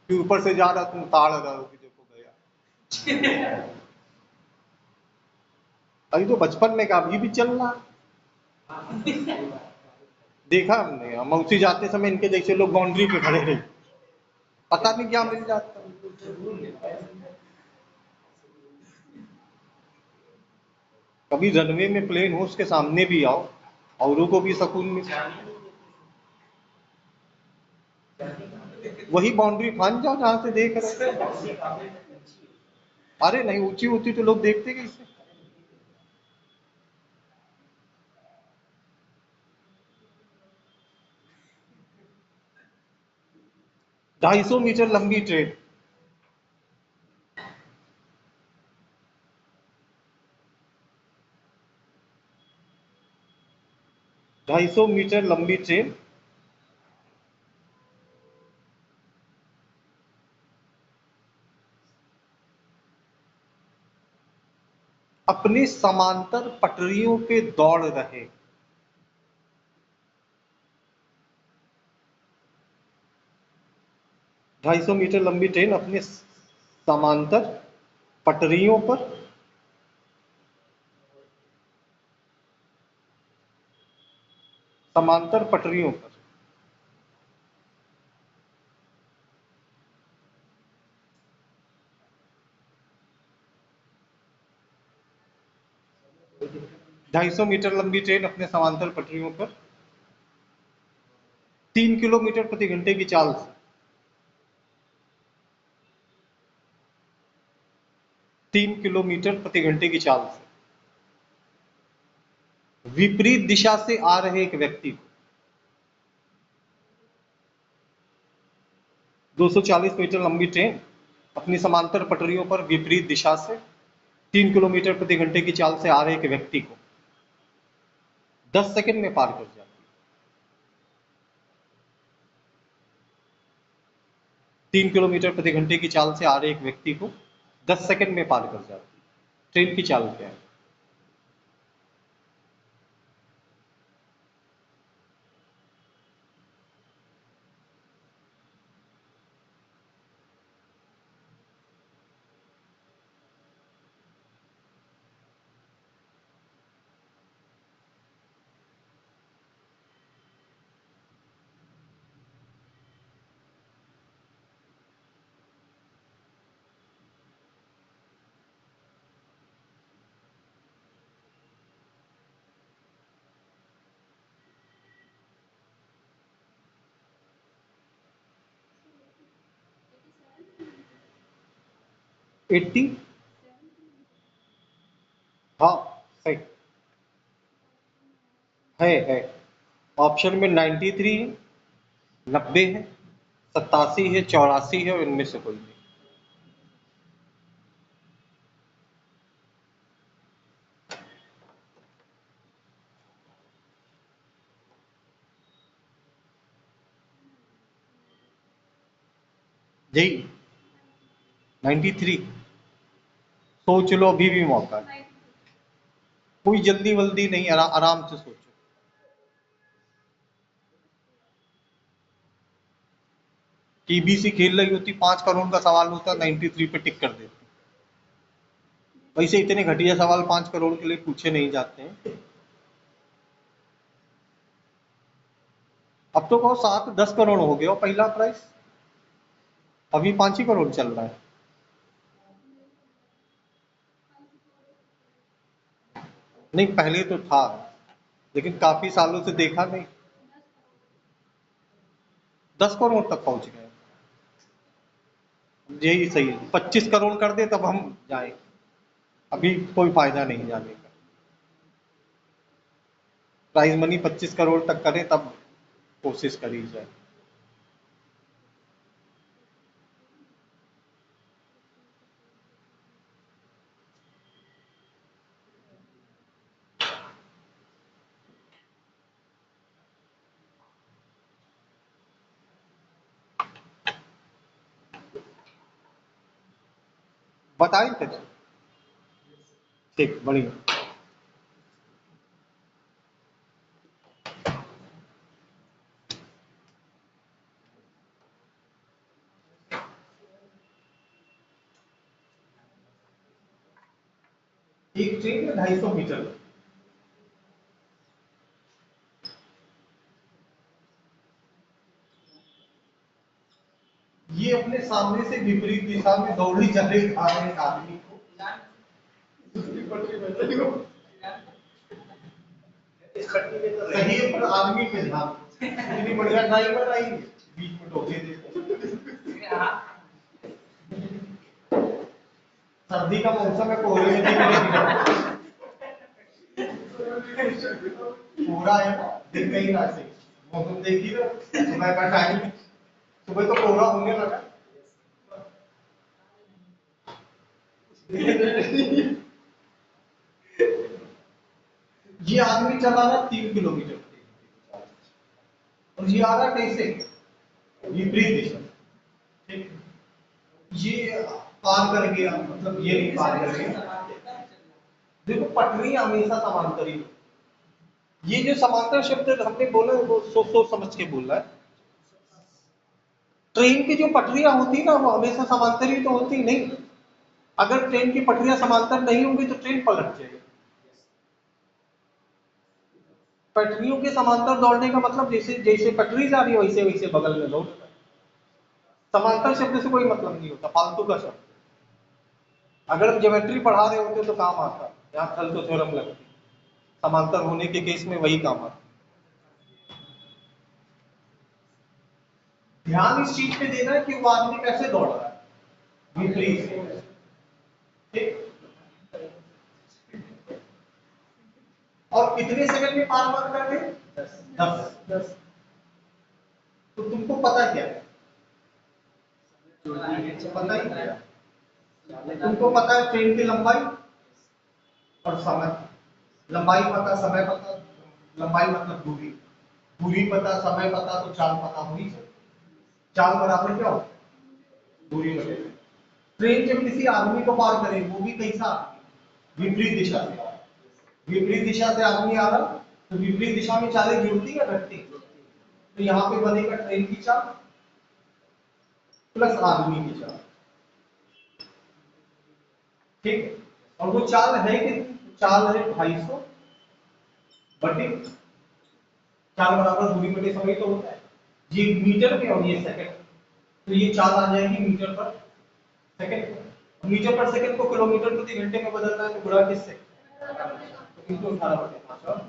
कि ऊपर से जा रहा तुम ताड़ रहा हो कि देखो गया। अभी तो बचपन में का अभी भी चल रहा, देखा हमने, हम मौसी जाते समय इनके जैसे लोग बाउंड्री पे खड़े रहे, पता नहीं क्या मिल जाता। कभी रनवे में प्लेन हो उसके सामने भी आओ, औरों को भी सुकून मिले, वही बाउंड्री फांद जाओ जहां से देख रहे। अरे नहीं, ऊंची होती तो लोग देखते कैसे? 250 मीटर लंबी ट्रेन, ढाई सौ मीटर लंबी ट्रेन अपने समांतर पटरियों पे दौड़ रहे। 250 मीटर लंबी ट्रेन अपने समांतर पटरियों पर समांतर पटरियों पर 250 मीटर लंबी ट्रेन अपने समांतर पटरियों पर 3 किलोमीटर प्रति घंटे की चाल से 3 किलोमीटर प्रति घंटे की चाल से विपरीत दिशा से आ रहे एक व्यक्ति को 240 मीटर लंबी ट्रेन अपनी समांतर पटरियों पर विपरीत दिशा से 3 किलोमीटर प्रति घंटे की चाल से आ रहे एक व्यक्ति को 10 सेकंड में पार कर जाती है। 3 किलोमीटर प्रति घंटे की चाल से आ रहे एक व्यक्ति को 10 सेकंड में पार कर जाती है। ट्रेन की चाल क्या है? एट्टी, हाँ सही है। ऑप्शन में 93 है, 90 है, 87 है, 84 है और इनमें से कोई नहीं। यही 93। सोच लो, अभी भी मौका है, कोई जल्दी वल्दी नहीं, आराम से सोचो। केबीसी खेल रही होती, 5 करोड़ का सवाल होता, 93 पे टिक कर देती। वैसे इतने घटिया सवाल 5 करोड़ के लिए पूछे नहीं जाते हैं। अब तो कहो 7-10 करोड़ हो गया पहला प्राइस, अभी 5 ही करोड़ चल रहा है। नहीं, पहले तो था, लेकिन काफी सालों से देखा नहीं। 10 करोड़ तक पहुंच गए, यही सही है। 25 करोड़ कर दे तब हम जाए, अभी कोई फायदा नहीं जाने का। प्राइज मनी 25 करोड़ तक करें तब कोशिश करी जाए। बताएं फिर, ठीक, बढ़िया। एक ट्रेन में 250 मीटर, ये अपने सामने से विपरीत दिशा में दौड़ी जा रहे आ रहे एक आदमी को दूसरी पटरी में सही है, पर आदमी पे ध्यान, इतनी बढ़िया ड्राइवर आई, बीच में धोखे देते। सर्दी का मौसम है, कोहरे में पूरा है ना, दिख नहीं रहा, से मौसम देखिए, सुबह का टाइम सुबह तो कोहरा होने लगा। ये आदमी चला रहा 3 किलोमीटर और ये आ रहा कैसे, विपरीत दिशा। ठीक, ये पार कर गया, मतलब ये नहीं पार कर गया। देखो पटरी हमेशा समांतर ही होती। ये जो समांतर शब्द हमने बोला है वो सोच सोच समझ के बोल रहा है। ट्रेन की जो पटरियां होती ना वो हमेशा समांतर ही तो होती नहीं। अगर ट्रेन की पटरियां समांतर नहीं होंगी तो ट्रेन पलट जाएगी। पटरियों के समांतर दौड़ने का मतलब जैसे जैसे पटरी जा रही है वैसे वैसे बगल में दौड़। समांतर शब्द से कोई मतलब नहीं होता, फालतू का शब्द। अगर हम ज्योमेट्री पढ़ा रहे होते तो काम आता, यहाँ थल तो थ्योरम लगती, समांतर होने के केस में वही काम आता। ध्यान इस चीज पे देना है कि वो आदमी कैसे दौड़ रहा है, विपरीत से। ठीक, और कितने सेकंड में पार कर गए? 10। तो तुमको पता क्या है? पता ही क्या? तुमको पता है ट्रेन की लंबाई और समय। लंबाई पता, समय पता। लंबाई मतलब दूरी, दूरी पता, समय पता, तो चाल पता होनी चाहिए। चाल बराबर क्या हो, दूरी बटे। ट्रेन जब किसी आदमी को पार करे वो भी कैसा, विपरीत दिशा से। विपरीत दिशा से आदमी आ रहा तो विपरीत दिशा में चालें जुड़ती या घटती? तो यहाँ पे बनेगा ट्रेन की चाल प्लस आदमी की चाल। ठीक, और वो चाल है कितनी? चाल है 250 बटे, चाल बराबर दूरी बटे समय तो होता है। ये मीटर में और ये सेकंड, तो ये चाल आ जाएगी मीटर पर सेकंड। मीटर पर सेकंड को किलोमीटर प्रति घंटे में बदलना है तो गुणा किससे? तो इनको 18/5।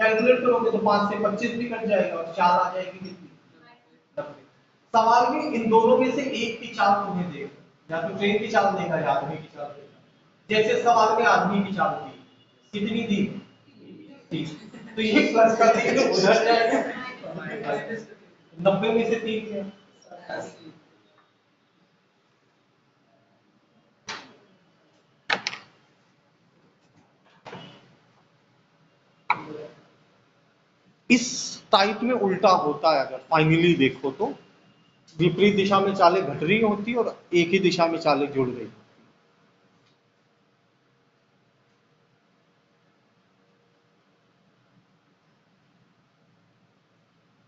कैलकुलेट करोगे तो 5 से 25 भी कट जाएगा और चाल आ जाएगी कितनी? 90। सवाल में इन दोनों में से एक की चाल तुम्हें देगा, या तो ट्रेन की चाल देगा या आदमी की चाल देगा। जैसे सवाल में आदमी की चाल दी, कितनी दी? 30। तो ये प्लस का 3 उधर जाएगा, 90 में से 3 गया। इस टाइप में उल्टा होता है, अगर फाइनली देखो तो विपरीत दिशा में चालें घट रही होती और एक ही दिशा में चालें जुड़ रही।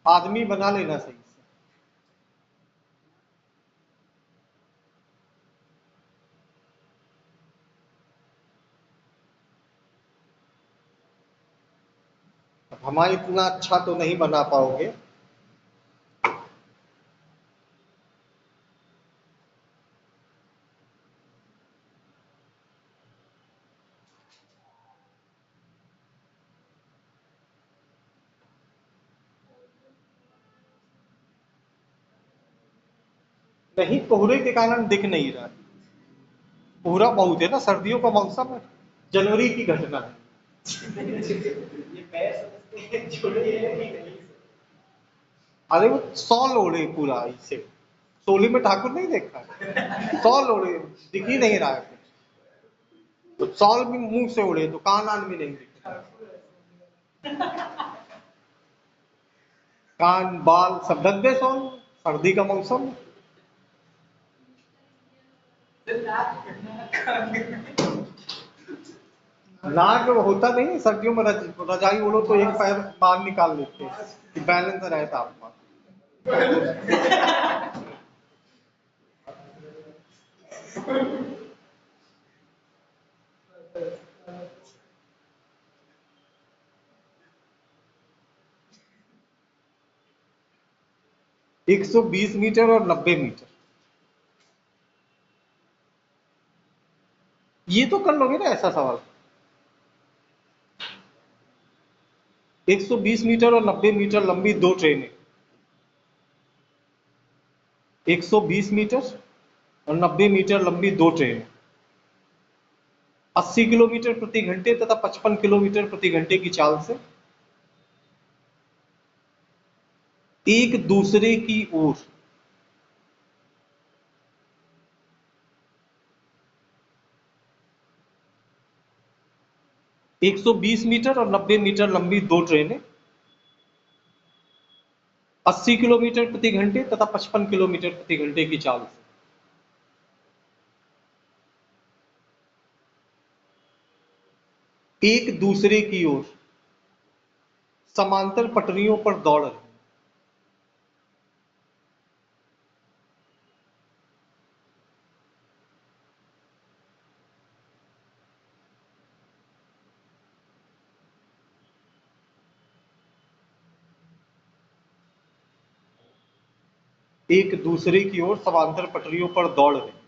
आदमी बना लेना सही से। हमारा इतना अच्छा तो नहीं बना पाओगे। नहीं, कोहरे के कारण दिख नहीं रहा। कोहरा बहुत है ना, सर्दियों का मौसम है, जनवरी की घटना है। अरे वो सॉल ओढ़े पूरा इसे, सोली में ठाकुर नहीं देखा, सॉल ओढ़े, दिख ही नहीं रहा है। तो सॉल भी मुंह से ओढ़े तो कान आन भी नहीं दिख रहा। कान बाल सब ढक गए सॉल, सर्दी का मौसम। नाक होता नहीं सर्दियों में, रजाई ओढ़ो तो एक पैर बाहर निकाल लेते हैं, बैलेंस रहता आपका। 120 मीटर और 90 मीटर, ये तो कर लोगे ना ऐसा सवाल। 120 मीटर और 90 मीटर लंबी दो ट्रेनें, 120 मीटर और 90 मीटर लंबी दो ट्रेनें 80 किलोमीटर प्रति घंटे तथा 55 किलोमीटर प्रति घंटे की चाल से एक दूसरे की ओर 120 मीटर और 90 मीटर लंबी दो ट्रेनें 80 किलोमीटर प्रति घंटे तथा 55 किलोमीटर प्रति घंटे की चाल से एक दूसरे की ओर समांतर पटरियों पर दौड़ रहे हैं। एक दूसरे की ओर समांतर पटरियों पर दौड़ रहे हैं।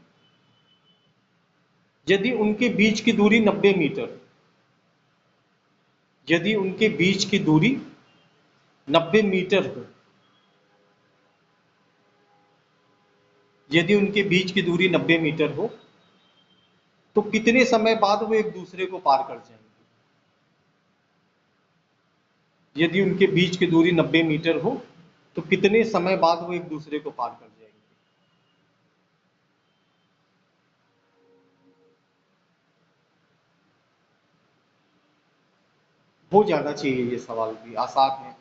यदि उनके बीच की दूरी 90 मीटर यदि उनके बीच की दूरी 90 मीटर हो यदि उनके बीच की दूरी 90 मीटर हो तो कितने समय बाद वो एक दूसरे को पार कर जाएंगे? यदि उनके बीच की दूरी 90 मीटर हो तो कितने समय बाद वो एक दूसरे को पार कर जाएंगे? हो जाना चाहिए, ये सवाल भी आसान है।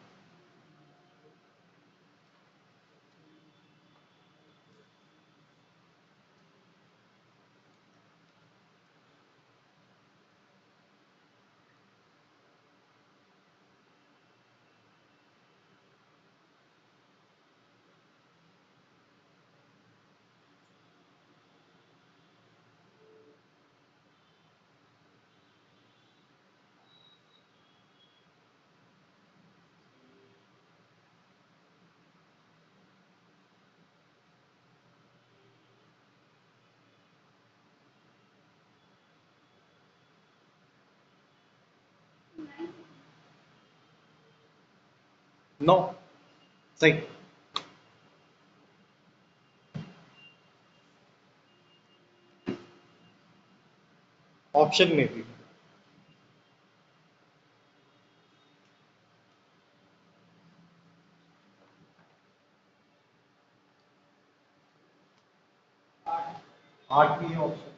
नौ सही। ऑप्शन में भी 8 भी है ऑप्शन।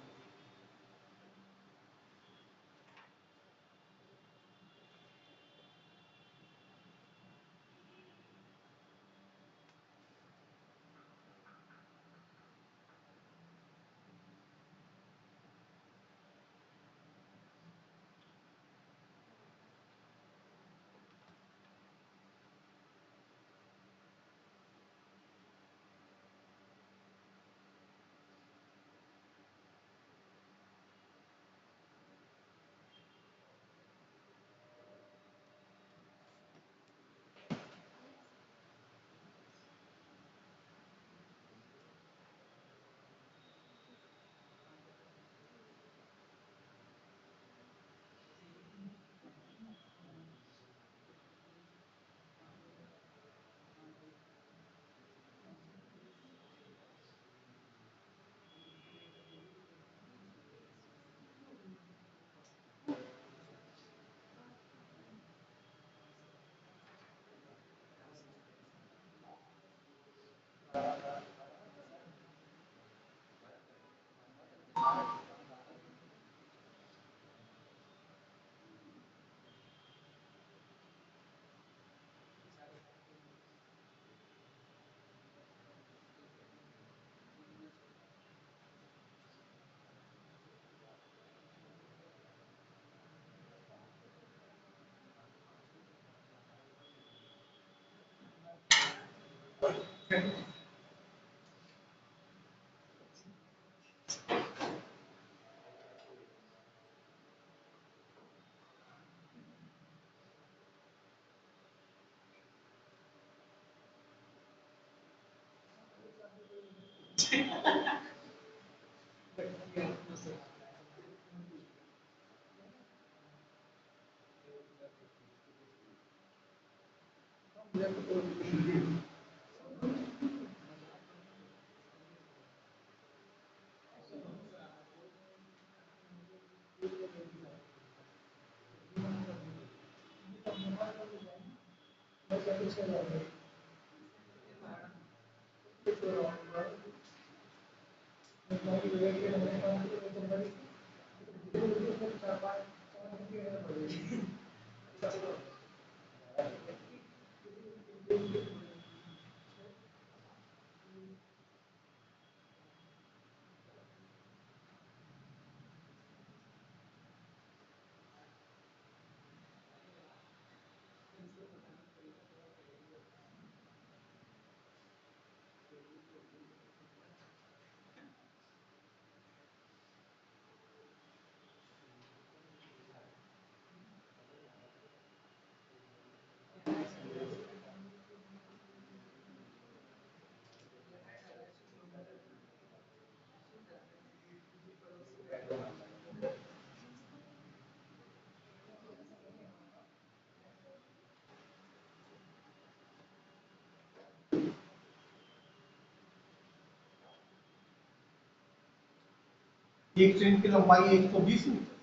एक ट्रेन की लंबाई है 120 मीटर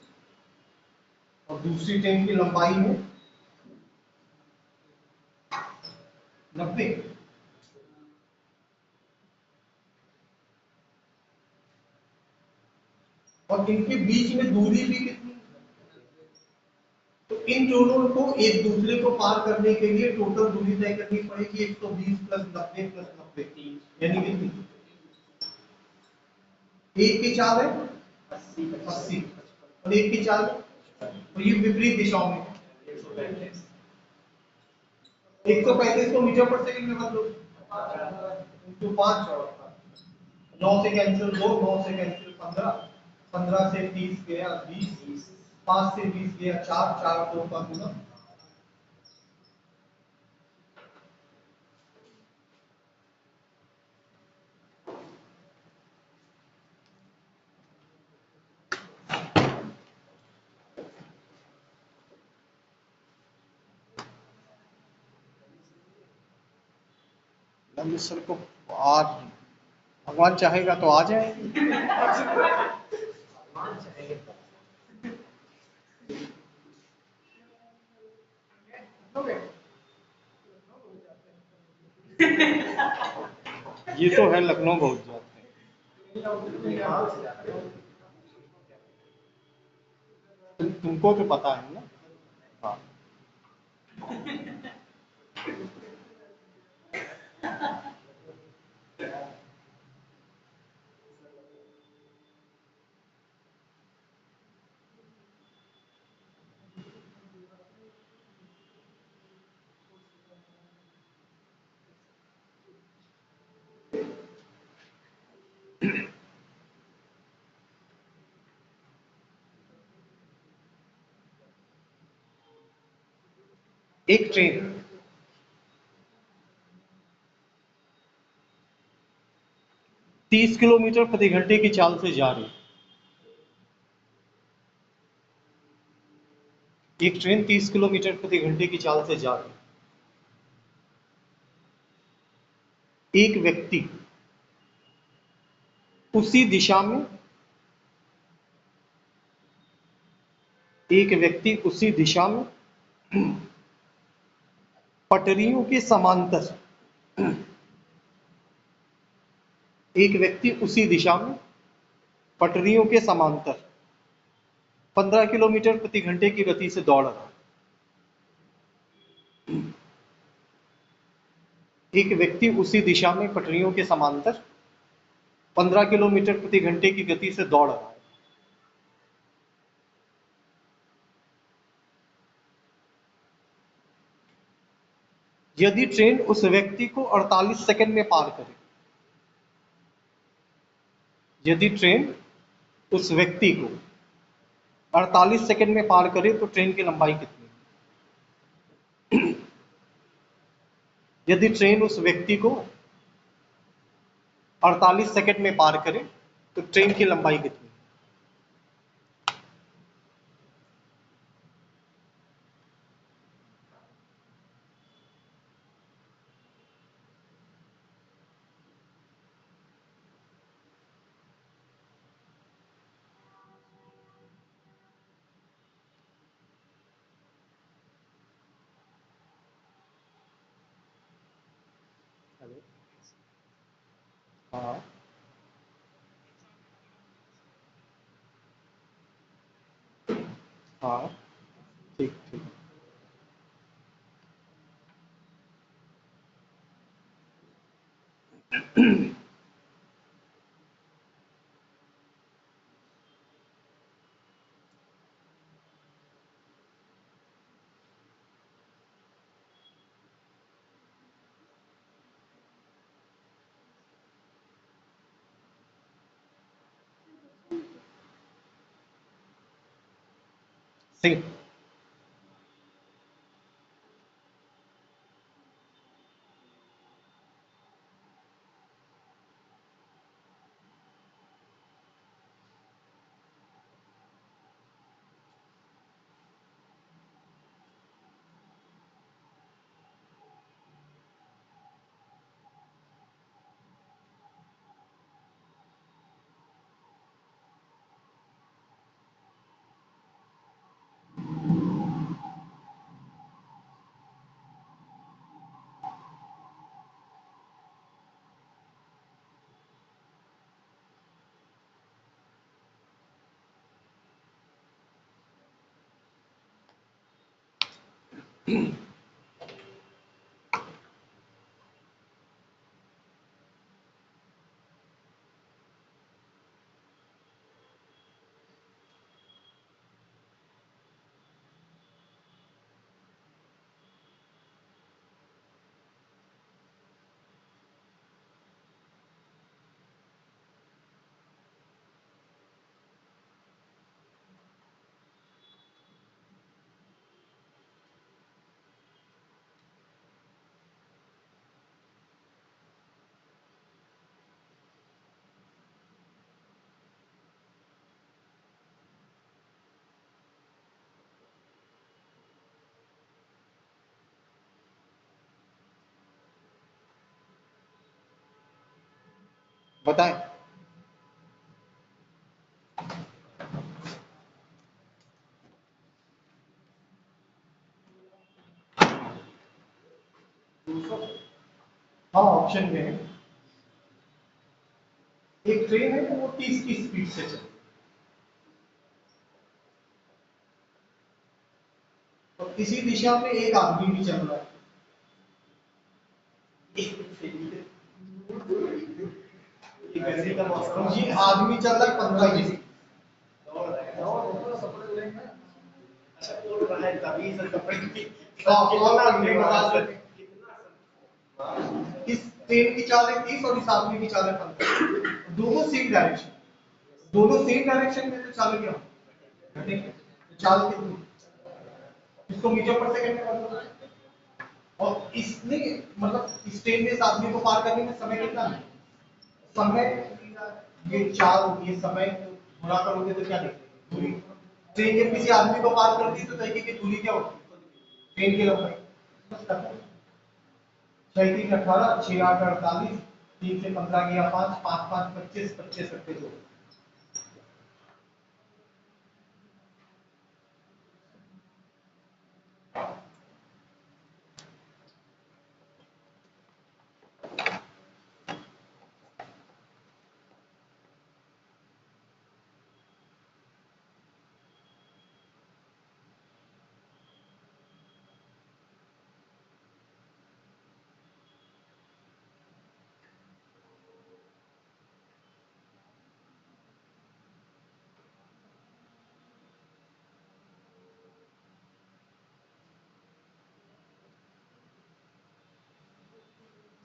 और दूसरी ट्रेन की लंबाई है 90। और इनके बीच में दूरी भी कितनी, तो इन दोनों को एक दूसरे को पार करने के लिए टोटल दूरी तय करनी पड़ेगी 120 प्लस 90 प्लस 90, यानी कितनी, एक की चाल है 80 और एक की चाल, तो ये विपरीत दिशाओं में है। 135 को मीटर पर सेकंड में बदलो, तो 5 9 से कैंसिल 2, 9 से कैंसिल 15, 15 से 30 गया 20, 5 से 20 गया 4, 4 2 का गुना, सर को आज भगवान चाहेगा तो आ जाएंगे। ये तो है, लखनऊ बहुत जाते हैं, तुमको तो पता है ना। हाँ, एक ट्रेन 30 किलोमीटर प्रति घंटे की चाल से जा रही, एक ट्रेन 30 किलोमीटर प्रति घंटे की चाल से जा रही, एक व्यक्ति उसी दिशा में, एक व्यक्ति उसी दिशा में पटरियों के समांतर, एक व्यक्ति उसी दिशा में पटरियों के समांतर 15 किलोमीटर प्रति घंटे की गति से दौड़ रहा, एक व्यक्ति उसी दिशा में पटरियों के समांतर 15 किलोमीटर प्रति घंटे की गति से दौड़ रहा है। यदि ट्रेन उस व्यक्ति को 48 सेकंड में पार करे, यदि ट्रेन उस व्यक्ति को 48 सेकंड में पार करे तो ट्रेन की लंबाई कितनी, यदि ट्रेन उस व्यक्ति को 48 सेकंड में पार करे तो ट्रेन की लंबाई कितनी, हाँ हाँ ठीक ठीक। सी। बताएं। हाँ ऑप्शन में है, एक ट्रेन है तो वो 30 की स्पीड से चलती है, और इसी दिशा में एक आदमी भी चल रहा है। गर्मी का मौसम जी, आदमी चल रहा है 15 की। इस ट्रेन की चाल है 30 और इस आदमी की चाल है 15, दोनों सेम डायरेक्शन, दोनों सेम डायरेक्शन में तो चाल क्या घटेगी, तो चाल कितनी, इसको मीटर पर सेकंड में बदलो, और इसने मतलब इस ट्रेन में इस आदमी को पार करने में समय कितना है, समय, ये चाल ये समय गुणा करोगे तो क्या निकलेगी दूरी। ट्रेन जब किसी आदमी को पार करती है तो तय की दूरी क्या होती है, ट्रेन की लंबाई, बस करना है। 6 3 18, 6 8 48, 3 से 15 गया 5, 5 5 25, 25 रखते 2।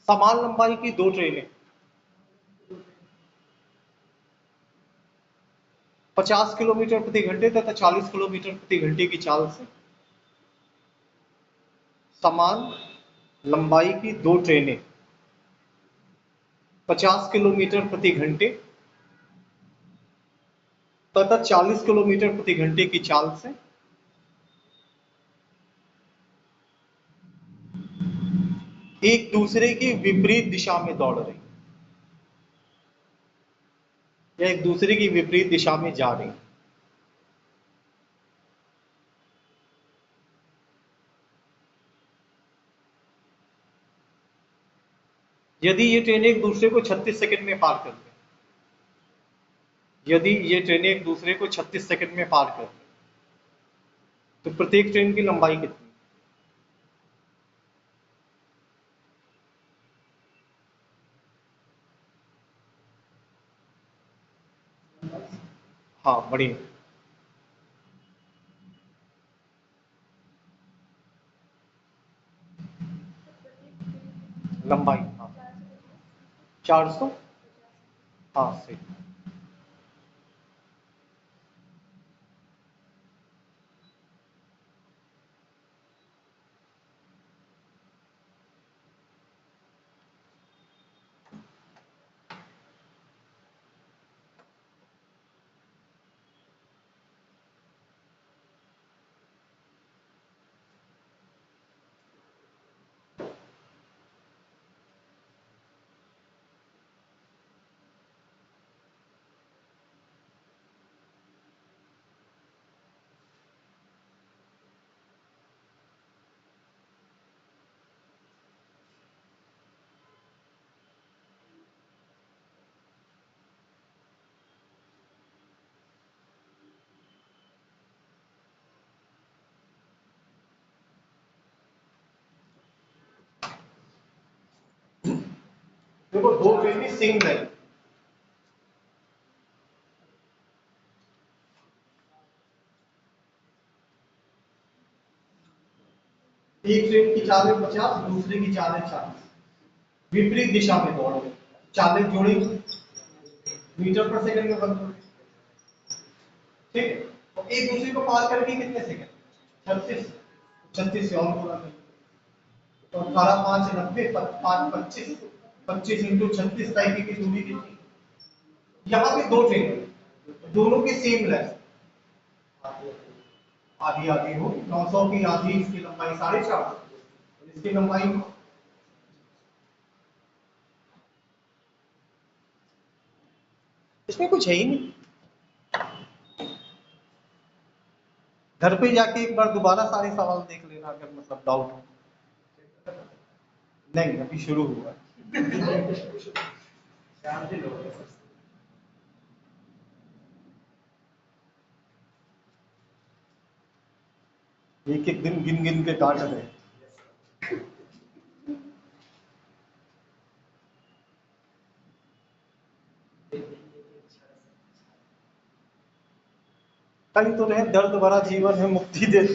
समान लंबाई की दो ट्रेनें 50 किलोमीटर प्रति घंटे तथा 40 किलोमीटर प्रति घंटे की चाल से, समान लंबाई की दो ट्रेनें 50 किलोमीटर प्रति घंटे तथा 40 किलोमीटर प्रति घंटे की चाल से एक दूसरे की विपरीत दिशा में दौड़ रही, या एक दूसरे की विपरीत दिशा में जा रही। यदि ये ट्रेनें एक दूसरे को 36 सेकंड में पार कर लें, यदि ये ट्रेनें एक दूसरे को 36 सेकंड में पार कर लें, तो प्रत्येक ट्रेन की लंबाई कितनी? हाँ बढ़िया। लंबाई, हाँ 400, हाँ सही। देखो दो ट्रेन की सेम लाइन, एक ट्रेन की चाल है 50, दूसरे की चाल है 40, विपरीत दिशा में दौड़ रहे, चालें जोड़ेंगे, मीटर पर सेकंड में बदल, ठीक है। तो एक दूसरे को पार करके कितने सेकंड? 36, 36 से और गुणा करें तो 18 5 90, 5 25, 25 इंटू 36 तय की दूरी कितनी? यहाँ पे दो ट्रेन है, दोनों के सेम लेंथ, आधी आधी हो 900 की आधी, इसकी लंबाई 450, इसकी लंबाई इसमें कुछ है ही नहीं। घर पे जाके एक बार दोबारा सारे सवाल देख लेना अगर मतलब डाउट हो। नहीं अभी शुरू हुआ। एक एक दिन गिन गिन के काट रहे। कहीं तो रहे दर्द भरा जीवन है मुक्ति दे।